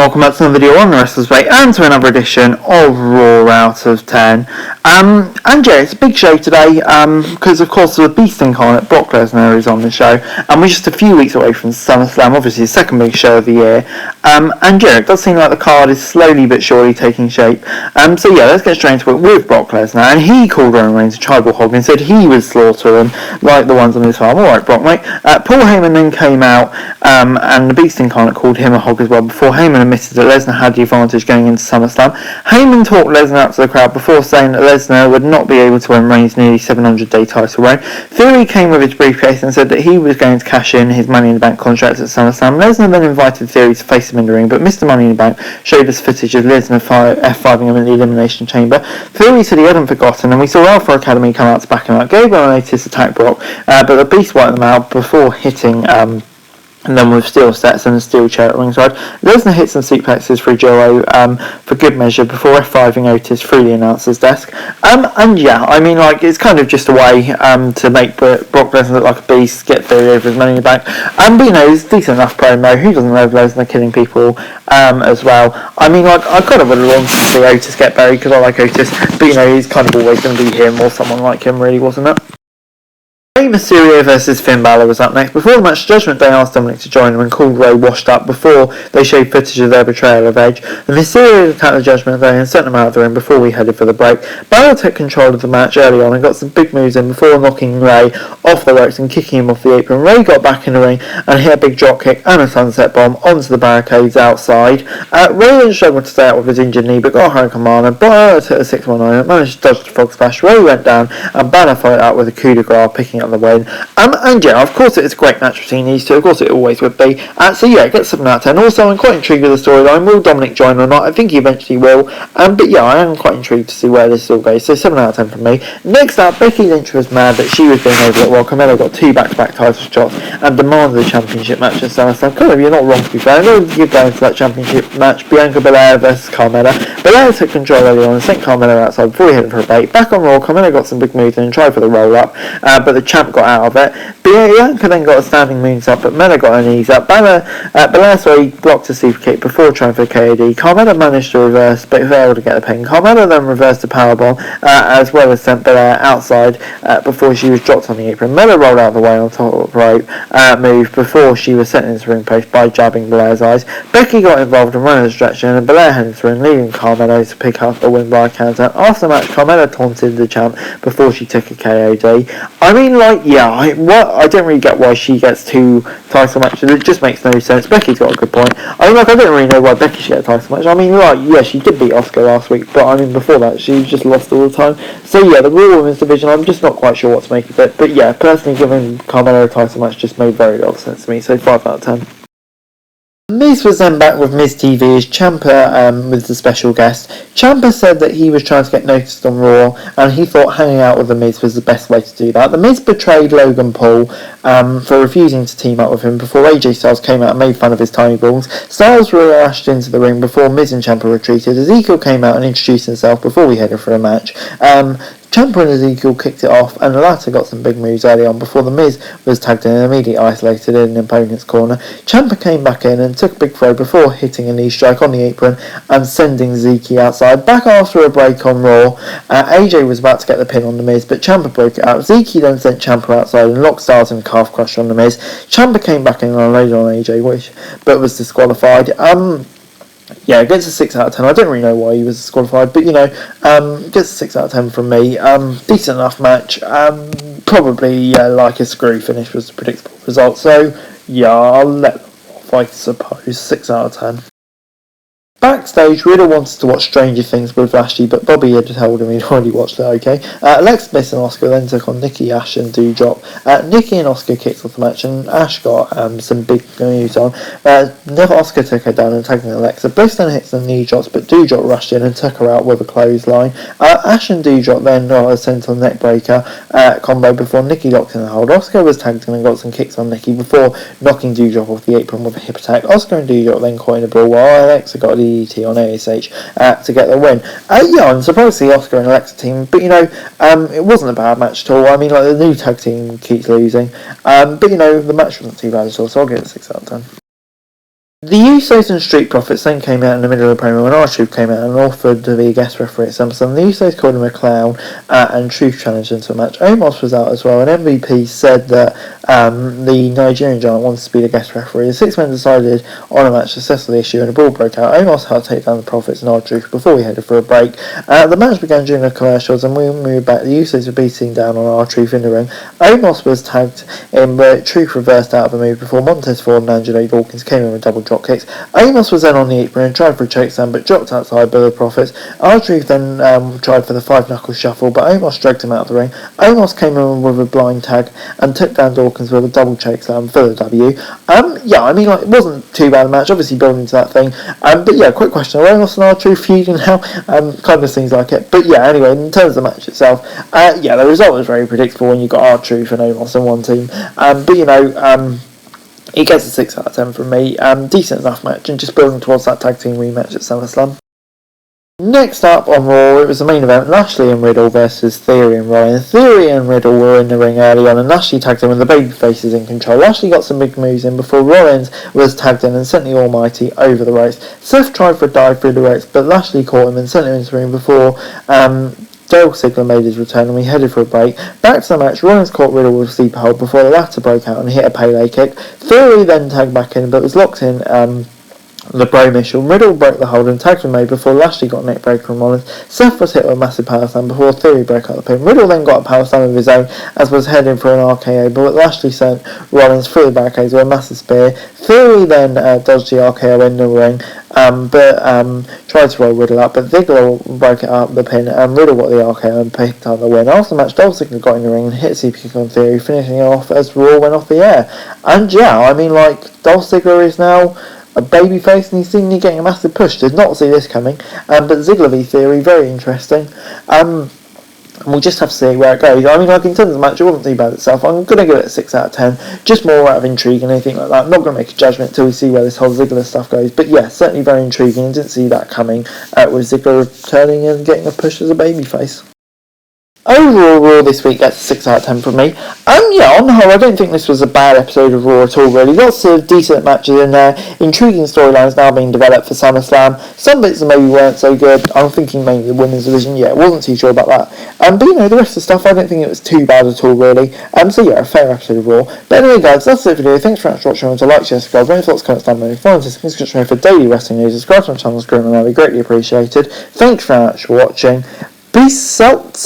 welcome back to another video on the Wrestler's Way and to another edition of Raw Out of 10. And yeah, it's a big show today because of course the Beast Incarnate, Brock Lesnar, is on the show, and we're just a few weeks away from SummerSlam, obviously the second big show of the year. And yeah, it does seem like the card is slowly but surely taking shape. So yeah, let's get straight into it with Brock Lesnar, and he called Roman Reigns a tribal hog and said he would slaughter them like the ones on his farm. Alright, Brock, mate. Paul Heyman then came out and the Beast Incarnate called him a hog as well, before Heyman admitted that Lesnar had the advantage going into SummerSlam. Heyman talked Lesnar up to the crowd before saying that Lesnar would not be able to win Reigns' nearly 700-day title reign. Theory came with his briefcase and said that he was going to cash in his Money in the Bank contract at SummerSlam. Lesnar then invited Theory to face him in the ring, but Mr. Money in the Bank showed us footage of Lesnar F5ing him in the Elimination Chamber. Theory said he hadn't forgotten, and we saw Alpha Academy come out to back him up. Gabriel and Otis attacked Brock, but the Beast wiped them out before hitting and then with steel sets and a steel chair at ringside. Lesnar hit some suplexes through Joe for good measure before F5ing Otis through the announcer's desk. And yeah, I mean, like, it's kind of just a way to make Brock Lesnar look like a beast, get Theory over his Money in the Bank. But you know, it's a decent enough promo. Who doesn't love Lesnar killing people as well? I mean, like, I kind of would have wanted to see Otis get buried because I like Otis, but you know, he's kind of always going to be him or someone like him, really, wasn't it? Rey Mysterio versus Finn Balor was up next. Before the match, Judgment Day asked Dominic to join them and called Rey washed up before they showed footage of their betrayal of Edge. The Mysterios attacked the Judgment Day and sent them out of the ring before we headed for the break. Balor took control of the match early on and got some big moves in before knocking Rey off the ropes and kicking him off the apron. Rey got back in the ring and hit a big drop kick and a sunset bomb onto the barricades outside. Rey then struggled to stay out with his injured knee but got Hurricane Rana. Balor took a 619 and managed to dodge the frog splash. Rey went down and Balor followed out with a coup de grace, picking up the win. And yeah, of course it's a great match between these two, of course it always would be. So yeah, it gets 7 out of 10. Also, I'm quite intrigued with the storyline. Will Dominic join or not? I think he eventually will. But yeah, I am quite intrigued to see where this all goes. So 7 out of 10 from me. Next up, Becky Lynch was mad that she was being overlooked while Carmella got 2 back-to-back title shots and demanded a championship match at SummerSlam. Kind of, you're not wrong to be fair. I know you're going for that championship match, Bianca Belair versus Carmella. Belair took control early on and sent Carmella outside before he headed for a bait. Back on Raw, Carmella got some big moves and tried for the roll-up, but the champ got out of it. Bianca then got a standing moonsault, but Mella got her knees up. Belair blocked a super kick before trying for a KOD. Carmella managed to reverse, but failed to get the pin. Carmella then reversed a powerbomb, as well as sent Belair outside before she was dropped on the apron. Mella rolled out of the way on top rope move before she was sent into the ring post by jabbing Belair's eyes. Becky got involved and ran a distraction, and Belair headed through and leaving Carmella to pick up the win by a counter. After the match, Carmella taunted the champ before she took a KOD. I mean, like, yeah, I don't really get why she gets 2 title matches. It just makes no sense. Becky's got a good point. I mean, like, I don't really know why Becky should get a title match. I mean, like, yeah, she did beat Asuka last week, but I mean, before that, she just lost all the time. So yeah, the Raw Women's division, I'm just not quite sure what to make of it. But yeah, personally, giving Carmella a title match just made very little sense to me. So 5 out of 10. Miz was then back with Miz TV as Ciampa with the special guest. Ciampa said that he was trying to get noticed on Raw and he thought hanging out with The Miz was the best way to do that. The Miz betrayed Logan Paul for refusing to team up with him before AJ Styles came out and made fun of his tiny balls. Styles rushed into the ring before Miz and Ciampa retreated. Ezekiel came out and introduced himself before we headed for a match. Ciampa and Ezekiel kicked it off, and the latter got some big moves early on before The Miz was tagged in and immediately isolated in an opponent's corner. Ciampa came back in and took a big throw before hitting a knee strike on the apron and sending Ezekiel outside. Back after a break on Raw, AJ was about to get the pin on The Miz, but Ciampa broke it out. Ezekiel then sent Ciampa outside and locked Styles in calf crusher on The Miz. Ciampa came back in and unloaded on AJ, but was disqualified. Yeah, it gets a 6 out of 10. I don't really know why he was disqualified, but you know, gets a 6 out of 10 from me. Decent enough match. Probably like a screw finish was the predictable result. So yeah, I'll let them off, I suppose. 6 out of 10. Backstage, Riddle wanted to watch Stranger Things with Lashley, but Bobby had told him he'd already watched it, okay. Alexa Bliss and Asuka then took on Nikki, Ash and Doudrop. Nikki and Asuka kicked off the match and Ash got some big moves on. Asuka took her down and tagged Alexa. Bliss then hit some knee drops, but Doudrop rushed in and took her out with a clothesline. Ash and Doudrop then got a sentinel neck breaker combo before Nikki locked in the hold. Asuka was tagged in and got some kicks on Nikki before knocking Doudrop off the apron with a hip attack. Asuka and Doudrop then caught in a brawl while Alexa got a DDT on ASH to get the win. Yeah, I'm surprised to see Asuka and Alexa team, but you know, it wasn't a bad match at all. I mean, like, the new tag team keeps losing, but you know, the match wasn't too bad at all, so I'll give it a 6 out of 10. The Usos and Street Profits then came out in the middle of the promo when R-Truth came out and offered to be a guest referee at SummerSlam. The Usos called him a clown and Truth challenged into a match. Omos was out as well, and MVP said that the Nigerian Giant wanted to be the guest referee. The 6 men decided on a match to settle the issue and a brawl broke out. Omos helped take down the Profits and R-Truth before we headed for a break. The match began during the commercials and we moved back. The Usos were beating down on R-Truth in the ring. Omos was tagged in, but Truth reversed out of the move before Montez Ford and Angelo Dawkins came in with double drop kicks. Omos was then on the apron and tried for a chokeslam but dropped outside by the Profits. R-Truth then tried for the 5-knuckle shuffle, but Omos dragged him out of the ring. Omos came in with a blind tag and took down Dawkins with a double chokeslam for the W. It wasn't too bad a match, obviously building to that thing. Quick question, are Omos and R-Truth feuding now? Kind of seems like it. But yeah, anyway, in terms of the match itself, the result was very predictable when you got R-Truth and Omos in one team. It gets a 6 out of 10 from me. Decent enough match and just building towards that tag team rematch at SummerSlam. Next up on Raw, it was the main event, Lashley and Riddle versus Theory and Rollins. Theory and Riddle were in the ring early on and Lashley tagged in with the babyfaces in control. Lashley got some big moves in before Rollins was tagged in and sent the Almighty over the ropes. Seth tried for a dive through the ropes, but Lashley caught him and sent him into the ring before Dolph Ziggler made his return and we headed for a break. Back to the match, Rollins caught Riddle with a sleeper hold before the latter broke out and hit a Pele kick. Theory then tagged back in but was locked in the Bro Mission. Riddle broke the hold and tags were made before Lashley got a neck breaker from Rollins. Seth was hit with a massive power slam before Theory broke out the pin. Riddle then got a power slam of his own as was heading for an RKO, but Lashley sent Rollins through the barricades with a massive spear. Theory then dodged the RKO in the ring, tried to roll Riddle up, but Ziggler broke it up the pin and Riddle got the RKO and picked up the win. After the match, Dolph Ziggler got in the ring and hit a super kick on Theory, finishing it off as Raw went off the air. And Dolph Ziggler is now a babyface and he's seemingly getting a massive push. Did not see this coming. But Ziggler v Theory, very interesting. And we'll just have to see where it goes. In terms of the match, it wasn't too bad itself. I'm going to give it a 6 out of 10. Just more out of intrigue and anything like that. I'm not going to make a judgment until we see where this whole Ziggler stuff goes. But yeah, certainly very intriguing. Didn't see that coming with Ziggler returning and getting a push as a babyface. Overall, Raw this week gets a 6 out of 10 from me. On the whole, I don't think this was a bad episode of Raw at all, really. Lots of decent matches in there. Intriguing storylines now being developed for SummerSlam. Some bits maybe weren't so good. I'm thinking mainly the women's division. Yeah, wasn't too sure about that. The rest of the stuff, I don't think it was too bad at all, really. A fair episode of Raw. But anyway, guys, that's it for today. Thanks very much for watching. Remember to like, share, subscribe. Any thoughts, comments down below. Follow us on Instagram for daily wrestling news. Subscribe to my channel, and that'll be greatly appreciated. Thanks very much for watching. Peace out.